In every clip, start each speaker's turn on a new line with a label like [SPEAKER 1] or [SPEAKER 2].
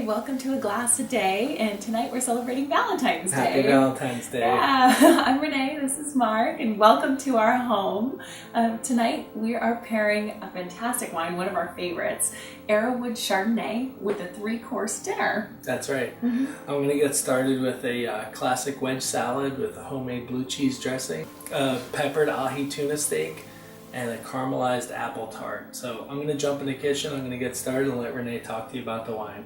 [SPEAKER 1] welcome to A Glass a Day, and tonight we're celebrating Valentine's Day.
[SPEAKER 2] Happy Valentine's Day.
[SPEAKER 1] Yeah, I'm Renee, this is Mark, and welcome to our home. Tonight we are pairing a fantastic wine, one of our favorites, Arrowwood Chardonnay, with a 3-course dinner.
[SPEAKER 2] That's right. I'm going to get started with a classic wedge salad with a homemade blue cheese dressing, a peppered ahi tuna steak, and a caramelized apple tart. So I'm going to jump in the kitchen, I'm going to get started and let Renee talk to you about the wine.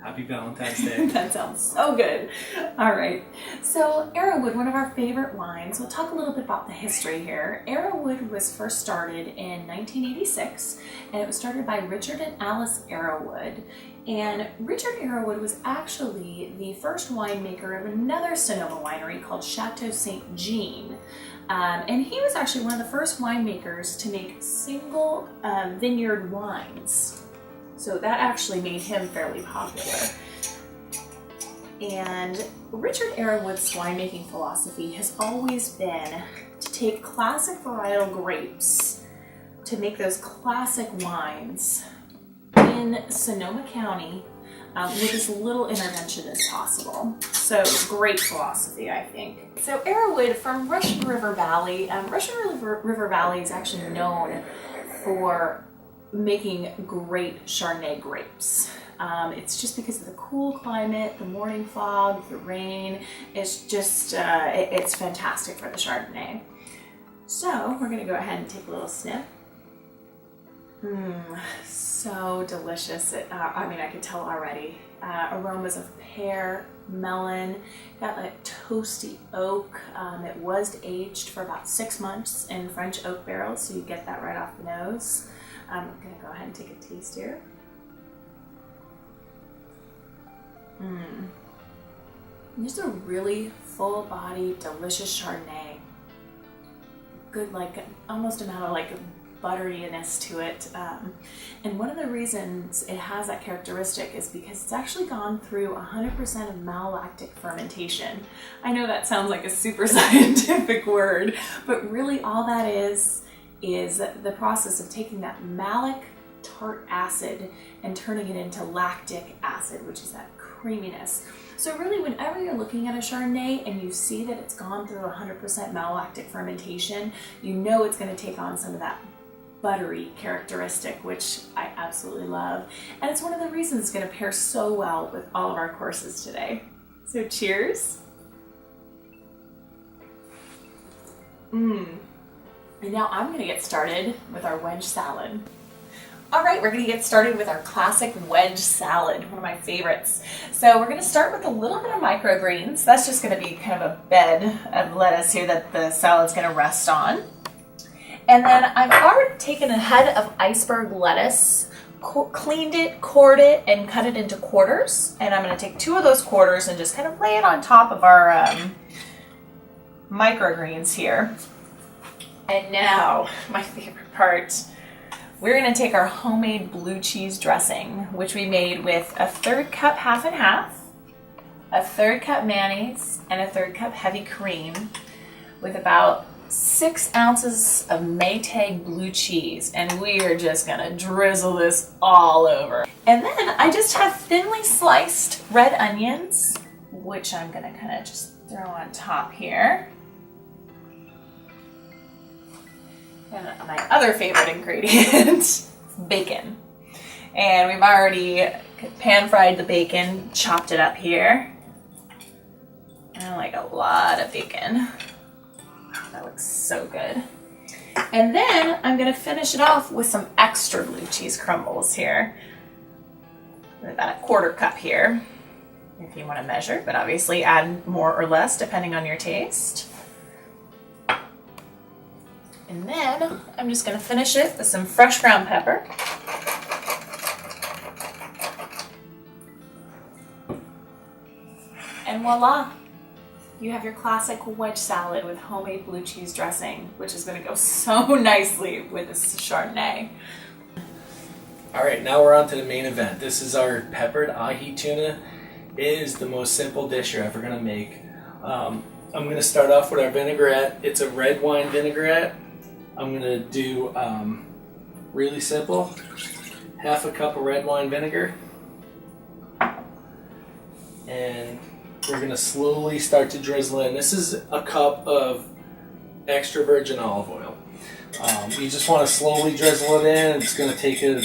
[SPEAKER 2] Happy Valentine's Day.
[SPEAKER 1] That sounds so good. All right. So Arrowwood, one of our favorite wines. We'll talk a little bit about the history here. Arrowwood was first started in 1986, and it was started by Richard and Alice Arrowwood. And Richard Arrowwood was actually the first winemaker of another Sonoma winery called Chateau Saint Jean. And he was actually one of the first winemakers to make single vineyard wines. So that actually made him fairly popular. And Richard Arrowwood's winemaking philosophy has always been to take classic varietal grapes to make those classic wines in Sonoma County with as little intervention as possible. So great philosophy, I think. So Arrowwood from Russian River Valley. Russian River Valley is actually known for making great Chardonnay grapes. It's just because of the cool climate, the morning fog, the rain. It's just, it's fantastic for the Chardonnay. So we're gonna go ahead and take a little sniff. So delicious. I mean, I can tell already. Aromas of pear, melon, got that toasty oak. It was aged for about 6 months in French oak barrels, so you get that right off the nose. I'm gonna go ahead and take a taste here. Just a really full-bodied, delicious Chardonnay. Good, like almost amount of like butteriness to it. And one of the reasons it has that characteristic is because it's actually gone through 100% of malolactic fermentation. I know that sounds like a super scientific word, but really all that is the process of taking that malic tart acid and turning it into lactic acid, which is that creaminess. So really, whenever you're looking at a Chardonnay and you see that it's gone through 100% malolactic fermentation, you know it's going to take on some of that buttery characteristic, which I absolutely love. And it's one of the reasons it's going to pair so well with all of our courses today. So cheers. And now I'm gonna get started with our wedge salad. All right, we're gonna get started with our classic wedge salad, one of my favorites. So we're gonna start with a little bit of microgreens. That's just gonna be kind of a bed of lettuce here that the salad's gonna rest on. And then I've already taken a head of iceberg lettuce, cleaned it, cored it, and cut it into quarters. And I'm gonna take 2 of those quarters and just kind of lay it on top of our microgreens here. And now, my favorite part, we're gonna take our homemade blue cheese dressing, which we made with a 1/3 cup half and half, a 1/3 cup mayonnaise, and a 1/3 cup heavy cream, with about 6 ounces of Maytag blue cheese. And we are just gonna drizzle this all over. And then I just have thinly sliced red onions, which I'm gonna kind of just throw on top here. And my other favorite ingredient, bacon. And we've already pan fried the bacon, chopped it up here. I like a lot of bacon. That looks so good. And then I'm gonna finish it off with some extra blue cheese crumbles here. About a 1/4 cup here, if you wanna measure, but obviously add more or less depending on your taste. And then I'm just gonna finish it with some fresh ground pepper. And voila, you have your classic wedge salad with homemade blue cheese dressing, which is gonna go so nicely with this Chardonnay.
[SPEAKER 2] All right, now we're on to the main event. This is our peppered ahi tuna. It is the most simple dish you're ever gonna make. I'm gonna start off with our vinaigrette. It's a red wine vinaigrette. I'm gonna do really simple, 1/2 cup of red wine vinegar, and we're going to slowly start to drizzle in. This is a cup of extra virgin olive oil. You just want to slowly drizzle it in. It's going to take a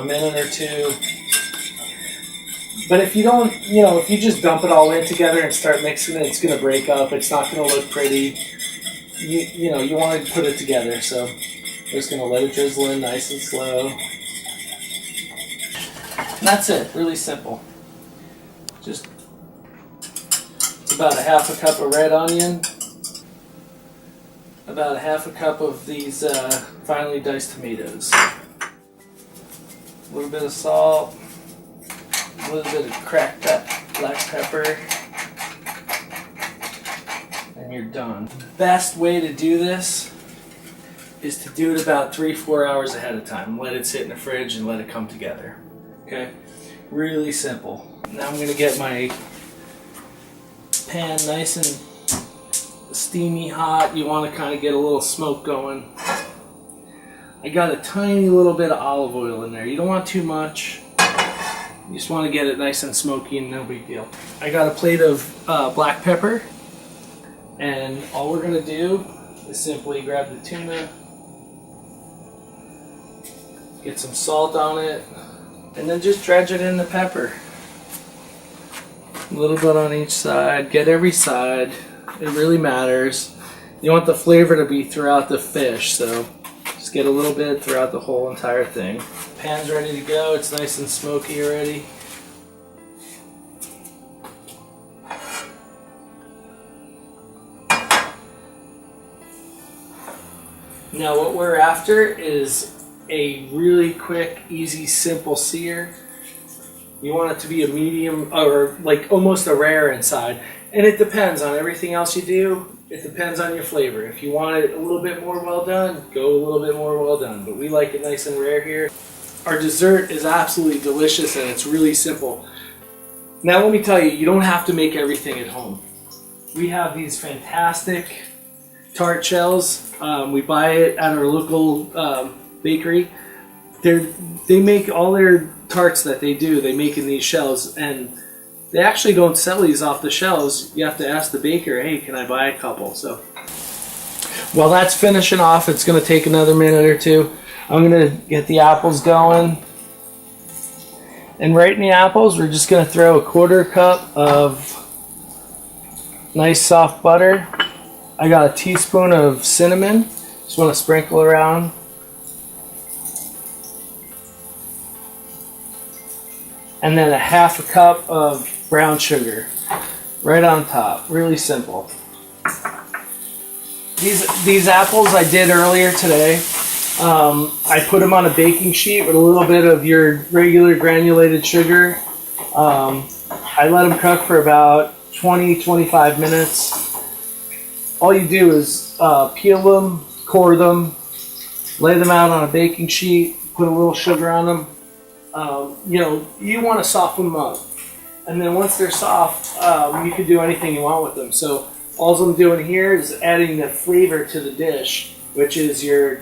[SPEAKER 2] minute or two. But if you don't, if you just dump it all in together and start mixing it, it's going to break up. It's not going to look pretty. You want to put it together. So we're just going to let it drizzle in nice and slow. And that's it. Really simple. Just it's about a half a cup of red onion. About a half a cup of these finely diced tomatoes. A little bit of salt. A little bit of cracked black pepper, and you're done. The best way to do this is to do it about 3-4 hours ahead of time. Let it sit in the fridge and let it come together. Okay? Really simple. Now I'm going to get my pan nice and steamy hot. You want to kind of get a little smoke going. I got a tiny little bit of olive oil in there. You don't want too much. You just want to get it nice and smoky and no big deal. I got a plate of black pepper, and all we're going to do is simply grab the tuna, get some salt on it, and then just dredge it in the pepper. A little bit on each side. Get every side. It really matters. You want the flavor to be throughout the fish, so just get a little bit throughout the whole entire thing. Pan's ready to go. It's nice and smoky already. Now what we're after is a really quick, easy, simple sear. You want it to be a medium or like almost a rare inside. And it depends on everything else you do. It depends on your flavor. If you want it a little bit more well done, go a little bit more well done. But we like it nice and rare here. Our dessert is absolutely delicious and it's really simple. Now let me tell you, you don't have to make everything at home. We have these fantastic tart shells. We buy it at our local bakery. They make all their tarts that they do, they make in these shells, and they actually don't sell these off the shelves. You have to ask the baker, hey, can I buy a couple? So while that's finishing off, it's going to take another minute or two. I'm going to get the apples going. And right in the apples, we're just going to throw a 1/4 cup of nice soft butter. I got a teaspoon of cinnamon. Just want to sprinkle around. And then a 1/2 cup of brown sugar right on top. Really simple. These apples I did earlier today. I put them on a baking sheet with a little bit of your regular granulated sugar. I let them cook for about 20-25 minutes. All you do is peel them, core them, lay them out on a baking sheet, put a little sugar on them. You want to soften them up. And then once they're soft, you can do anything you want with them. So all I'm doing here is adding the flavor to the dish, which is your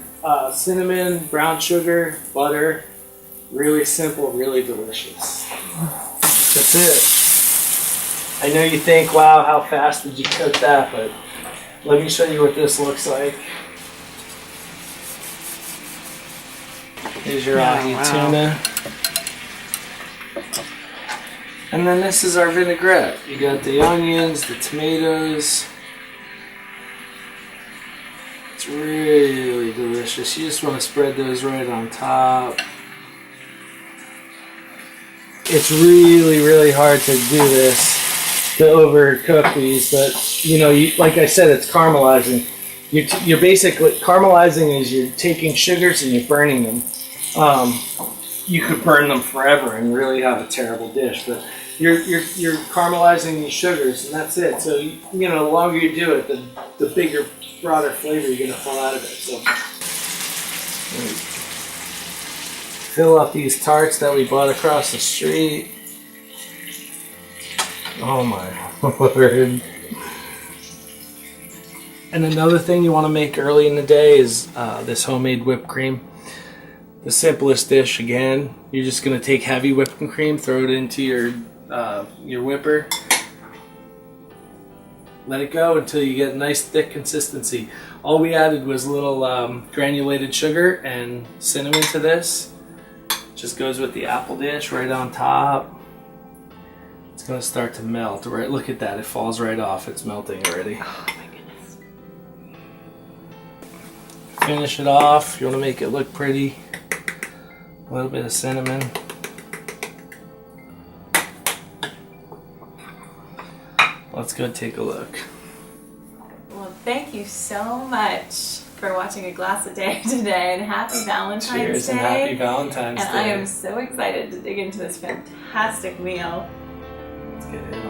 [SPEAKER 2] cinnamon, brown sugar, butter. Really simple, really delicious. That's it. I know you think, wow, how fast did you cook that? But let me show you what this looks like. Here's your ahi tuna. And then this is our vinaigrette. You got the onions, the tomatoes. It's really delicious. You just want to spread those right on top. It's really, really hard to do this, to overcook these, but like I said, it's caramelizing. You're basically, caramelizing is you're taking sugars and you're burning them. You could burn them forever and really have a terrible dish, but you're caramelizing these sugars, and that's it. So the longer you do it, the bigger, broader flavor you're gonna pull out of it. So fill up these tarts that we bought across the street. Oh my word! And another thing you want to make early in the day is this homemade whipped cream. The simplest dish again. You're just gonna take heavy whipping cream, throw it into your whipper, let it go until you get a nice thick consistency. All we added was a little granulated sugar and cinnamon to this. Just goes with the apple dish right on top. It's gonna start to melt. Right, look at that, it falls right off. It's melting already.
[SPEAKER 1] Oh my goodness.
[SPEAKER 2] Finish it off. You wanna make it look pretty. A little bit of cinnamon. Let's go take a look.
[SPEAKER 1] Well, thank you so much for watching A Glass a Day today, and happy Valentine's
[SPEAKER 2] Cheers
[SPEAKER 1] Day.
[SPEAKER 2] and happy Valentine's
[SPEAKER 1] And
[SPEAKER 2] Day.
[SPEAKER 1] I am so excited to dig into this fantastic meal.
[SPEAKER 2] Let's get it on.